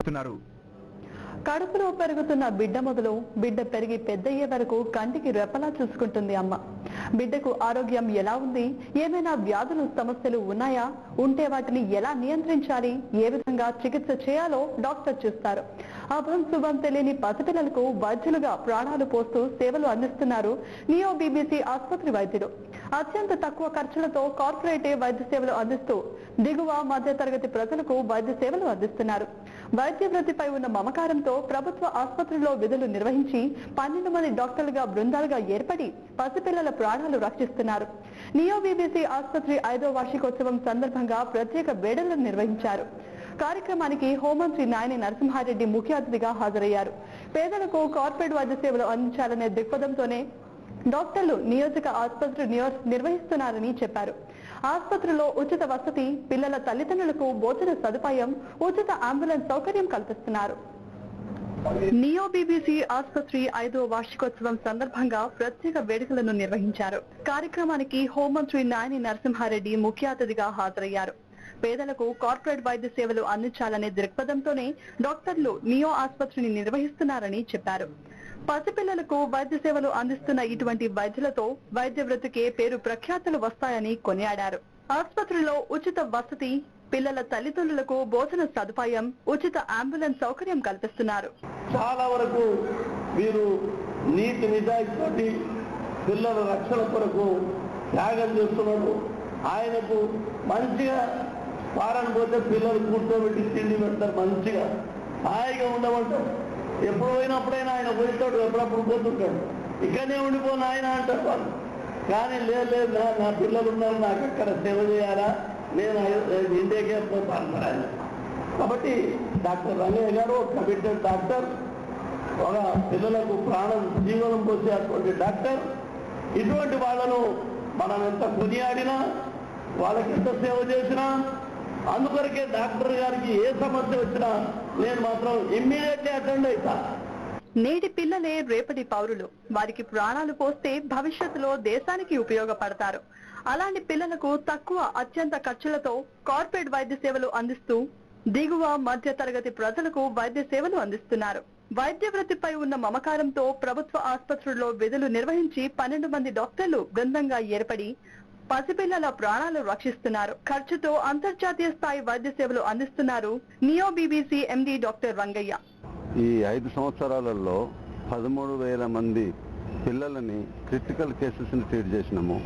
చేస్తున్నారు. కడుపులో పెరుగుతున్న బిడ్డ మొదలు బిడ్డ పెరిగి పెద్దయ్యే వరకు కంటికి రెప్పలా చూసుకుంటుంది అమ్మ. బిడ్డకు ఆరోగ్యం ఎలా ఉంది, ఏమైనా వ్యాధులు సమస్యలు ఉన్నాయా, ఉంటే వాటిని ఎలా నియంత్రించాలి, ఏ విధంగా చికిత్స చేయాలో డాక్టర్ చూస్తారు. అభం శుభం తెలియని పసిపిల్లలకు వైద్యులుగా ప్రాణాలు పోస్తూ సేవలు అందిస్తున్నారు నియో బీబీసీ ఆసుపత్రి వైద్యులు. అత్యంత తక్కువ ఖర్చులతో కార్పొరేట్ వైద్య సేవలు అందిస్తూ దిగువ మధ్య తరగతి ప్రజలకు వైద్య సేవలు అందిస్తున్నారు. వైద్య వృత్తిపై ఉన్న మమకారంతో ప్రభుత్వ ఆసుపత్రిలో విధులు నిర్వహించి 12 మంది డాక్టర్లుగా బృందాలుగా ఏర్పడి పసిపిల్లల ప్రాణాలు రక్షిస్తున్నారు. నియో బీబీసీ ఆసుపత్రి 5వ వార్షికోత్సవం సందర్భంగా ప్రత్యేక వేడుకలను నిర్వహించారు. కార్యక్రమానికి హోంమంత్రి నాయని నరసింహారెడ్డి ముఖ్య అతిథిగా హాజరయ్యారు. పేదలకు కార్పొరేట్ వైద్య సేవలు అందించాలనే దృక్పథంతోనే డాక్టర్లు నియోజక ఆసుపత్రి నిర్వహిస్తున్నారని చెప్పారు. ఆసుపత్రిలో ఉచిత వసతి, పిల్లల తల్లిదండ్రులకు భోజన సదుపాయం, ఉచిత అంబులెన్స్ సౌకర్యం కల్పిస్తున్నారు. నియో బీబీసీ ఆసుపత్రి 5వ వార్షికోత్సవం సందర్భంగా ప్రత్యేక వేడుకలను నిర్వహించారు. కార్యక్రమానికి హోంమంత్రి నాయని నరసింహారెడ్డి ముఖ్య అతిథిగా హాజరయ్యారు. పేదలకు కార్పొరేట్ వైద్య సేవలు అందించాలనే దృక్పథంతోనే డాక్టర్లు నియో ఆసుపత్రిని నిర్వహిస్తున్నారని చెప్పారు. పసిపిల్లలకు వైద్య సేవలు అందిస్తున్న ఇటువంటి వైద్యులతో వైద్య వృత్తికే పేరు ప్రఖ్యాతులు వస్తాయని కొనియాడారు. ఆసుపత్రిలో ఉచిత వసతి, పిల్లల తల్లిదండ్రులకు భోజన సదుపాయం, ఉచిత అంబులెన్స్ సౌకర్యం కల్పిస్తున్నారు. చాలా వరకు వీరు నీతి నిజాయితీ పిల్లల రక్షణ కొరకు త్యాగం చేస్తున్నారు. ఆయనకు మంచిగా వారాన్ని పోతే పిల్లలు కూర్చోబెట్టి తిండి పెడతారు, మంచిగా హాయిగా ఉండమంటారు. ఎప్పుడు పోయినప్పుడైనా ఆయన పోయిస్తాడు, ఎప్పుడప్పుడు పోతుంటాడు. ఇక్కడనే ఉండిపోను ఆయన అంటారు వాళ్ళు. కానీ లేదు నా పిల్లలు ఉన్నారు, నాకు అక్కడ సేవ చేయాలా, నేను ఇండియాకే పోతాను ఆయన. కాబట్టి డాక్టర్ రంగయ్య గారు ఒక కమిటెడ్ డాక్టర్, ఒక పిల్లలకు ప్రాణం జీవనం పోసేటువంటి డాక్టర్. ఇటువంటి వాళ్ళను మనం ఎంత కొనియాడినా, వాళ్ళకి ఎంత సేవ చేసినా, అందుకొరకే డాక్టర్ గారికి ఏ సమస్య వచ్చినా నేను మాత్రం ఇమ్మీడియట్లీ అటెండ్ అవుతా. నేటి పిల్లలే రేపటి పౌరులు. వారికి ప్రాణాలు పోస్తే భవిష్యత్తులో దేశానికి ఉపయోగపడతారు. అలాంటి పిల్లలకు తక్కువ అత్యంత ఖర్చులతో కార్పొరేట్ వైద్య సేవలు అందిస్తూ దిగువ మధ్య తరగతి ప్రజలకు వైద్య సేవలు అందిస్తున్నారు. వైద్య వృత్తిపై ఉన్న మమకారంతో ప్రభుత్వ ఆసుపత్రుల్లో విధులు నిర్వహించి 12 మంది డాక్టర్లు బృందంగా ఏర్పడి పసిపిల్లల ప్రాణాలు రక్షిస్తున్నారు. ఖర్చుతో అంతర్జాతీయ స్థాయి వైద్య సేవలు అందిస్తున్నారు Neo BBC MD doctor Rangaiah. ఈ 5 సంవత్సరాలలో 13,000 మంది పిల్లలని క్రిటికల్ కేసెస్ని ట్రీట్ చేసినాము.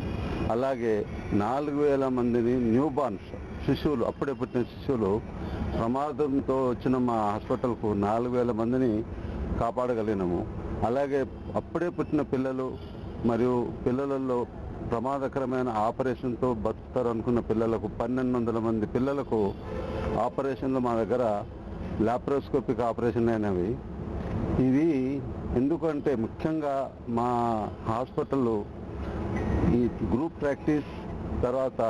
అలాగే 4,000 మందిని న్యూ బార్న్స్ శిశువులు, అప్పుడే పుట్టిన శిశువులు ప్రమాదంతో వచ్చిన మా హాస్పిటల్కు 4,000 మందిని కాపాడగలిగినాము. అలాగే అప్పుడే పుట్టిన పిల్లలు మరియు పిల్లలలో ప్రమాదకరమైన ఆపరేషన్తో బతుకుతారు అనుకున్న పిల్లలకు 1,200 మంది పిల్లలకు ఆపరేషన్లు మా దగ్గర లాప్రోస్కోపిక్ ఆపరేషన్ అయినవి. ఇది ఎందుకంటే ముఖ్యంగా మా హాస్పిటల్ ఈ గ్రూప్ ప్రాక్టీస్ తర్వాత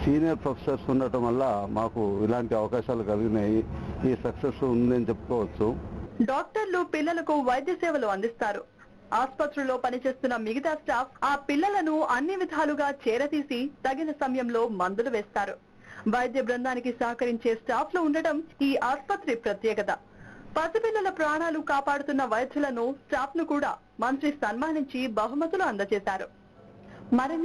సీనియర్ ప్రొఫెసర్స్ ఉండటం వల్ల మాకు ఇలాంటి అవకాశాలు కలిగినాయి. ఈ సక్సెస్ ఉందని చెప్పుకోవచ్చు. డాక్టర్లు పిల్లలకు వైద్య సేవలు అందిస్తారు. ఆసుపత్రిలో పనిచేస్తున్న మిగతా స్టాఫ్ ఆ పిల్లలను అన్ని విధాలుగా చేరతీసి తగిన సమయంలో మందులు వేస్తారు. వైద్య బృందానికి సహకరించే స్టాఫ్ లో ఉండటం ఈ ఆసుపత్రి ప్రత్యేకత. పసిపిల్లల ప్రాణాలు కాపాడుతున్న వైద్యులను, స్టాఫ్ ను కూడా మంత్రి సన్మానించి బహుమతులు అందజేశారు. మరిన్ని